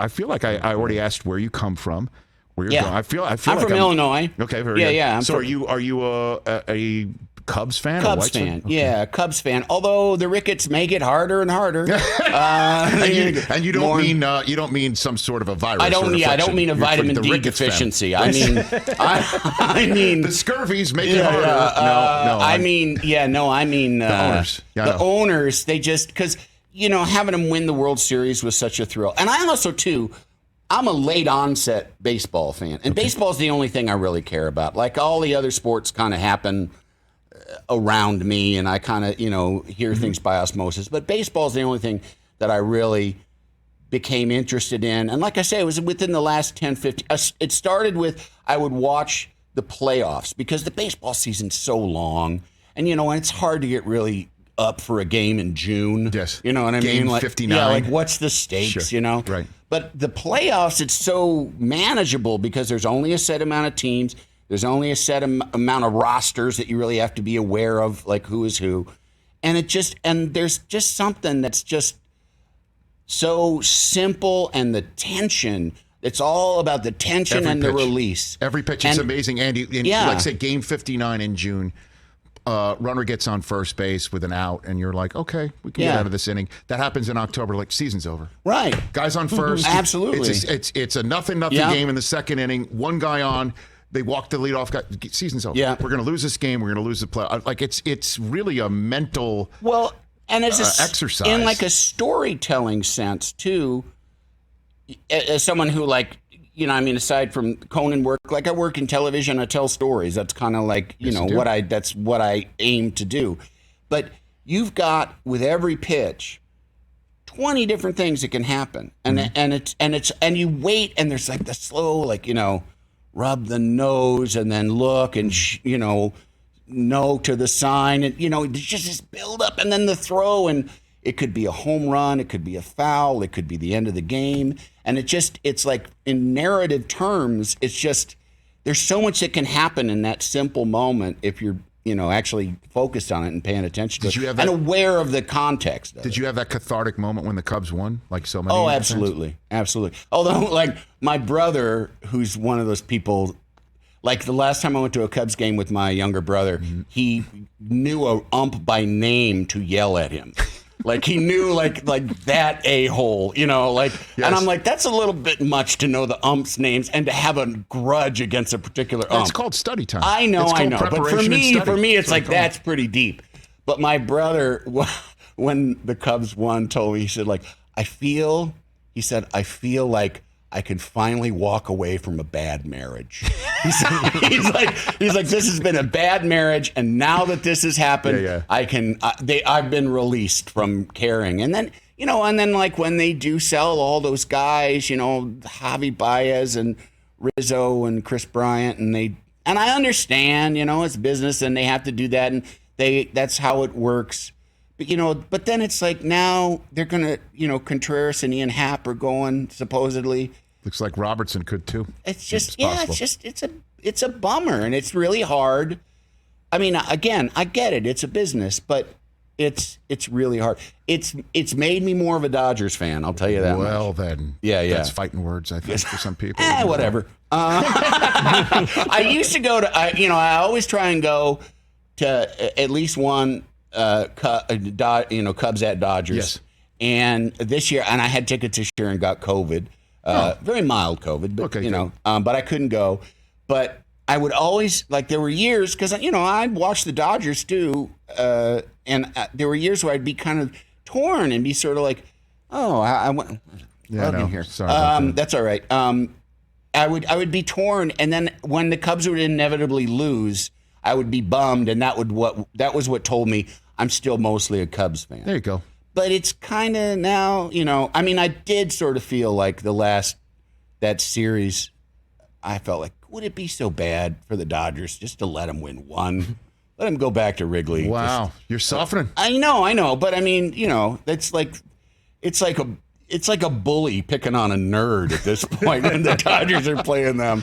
I feel like I already asked where you come from. Where you're going. I feel I'm like from Illinois. Okay, very good. Yeah. So are you a Cubs fan? Cubs fan. Okay. Yeah, Cubs fan. Although the Ricketts make it harder and harder. And you don't mean some sort of a virus. I don't mean a vitamin D deficiency. I mean the scurvy's make it harder. I mean the owners. The owners. They just because having them win the World Series was such a thrill, and I also too. I'm a late onset baseball fan, and baseball is the only thing I really care about. Like all the other sports kind of happen around me, and I kind of, hear things by osmosis. But baseball is the only thing that I really became interested in. And like I say, it was within the last 10, 15. It started with I would watch the playoffs because the baseball season's so long, and and it's hard to get really up for a game in June. Yes. You know what I mean? Game 59. Yeah, like what's the stakes, Sure. Right. But the playoffs, it's so manageable because there's only a set amount of teams. There's only a set amount of rosters that you really have to be aware of, like who is who. And there's just something that's just so simple, and the tension. It's all about the tension and the release. Every pitch is amazing, Andy. Like say game 59 in June. Runner gets on first base with an out, and you're like, okay, we can get out of this inning. That happens in October, like season's over. Right. Guys on first. Absolutely. It's a nothing game in the second inning. One guy on. They walk the leadoff guy. Season's over. Yeah. We're going to lose this game. We're going to lose the play. Like it's really a mental and as exercise. In like a storytelling sense, too, as someone who aside from Conan work, like I work in television, I tell stories. That's kind of like, that's what I aim to do. But you've got with every pitch 20 different things that can happen. And you wait, and there's like the slow, rub the nose and then look and no to the sign, and there's just this build up and then the throw, and it could be a home run, it could be a foul, it could be the end of the game. And it's like in narrative terms, it's just, there's so much that can happen in that simple moment if you're, actually focused on it and paying attention to it and aware of the context. Did you have that cathartic moment when the Cubs won, like so many? Oh, absolutely. Absolutely. Although, like, my brother, who's one of those people, like the last time I went to a Cubs game with my younger brother, he knew a ump by name to yell at him. Like he knew like that a-hole, yes. And I'm like, that's a little bit much to know the umps' names and to have a grudge against a particular ump. It's called study time. I know. But for me, it's like, that's pretty deep. But my brother, when the Cubs won, told me, he said, like, I feel like I can finally walk away from a bad marriage. He's like, this has been a bad marriage, and now that this has happened, I've been released from caring. And then, like when they do sell all those guys, Javi Baez and Rizzo and Chris Bryant, and I understand, it's business and they have to do that, and that's how it works. But then it's like now they're gonna, Contreras and Ian Happ are going supposedly. Looks like Robertson could too. It's a bummer, and it's really hard. I mean, again, I get it. It's a business, but it's really hard. It's made me more of a Dodgers fan. I'll tell you that. Well, much. then, that's fighting words, I think, for some people. Whatever. I used to go to. I always try and go to at least one. Cubs at Dodgers. Yes. And this year, and I had tickets this year and got COVID, very mild COVID, but but I couldn't go. But I would always, like, there were years, because I'd watch the Dodgers too, and there were years where I'd be kind of torn and be sort of like, I went in here. Sorry that's all right. I would be torn, and then when the Cubs would inevitably lose, I would be bummed, and that was what told me I'm still mostly a Cubs fan. There you go. But it's kind of now, I mean, I did sort of feel like that series, I felt like, would it be so bad for the Dodgers just to let them win one? Let them go back to Wrigley. Wow, you're softening. I know, but I mean, it's like a bully picking on a nerd at this point, and the Dodgers are playing them.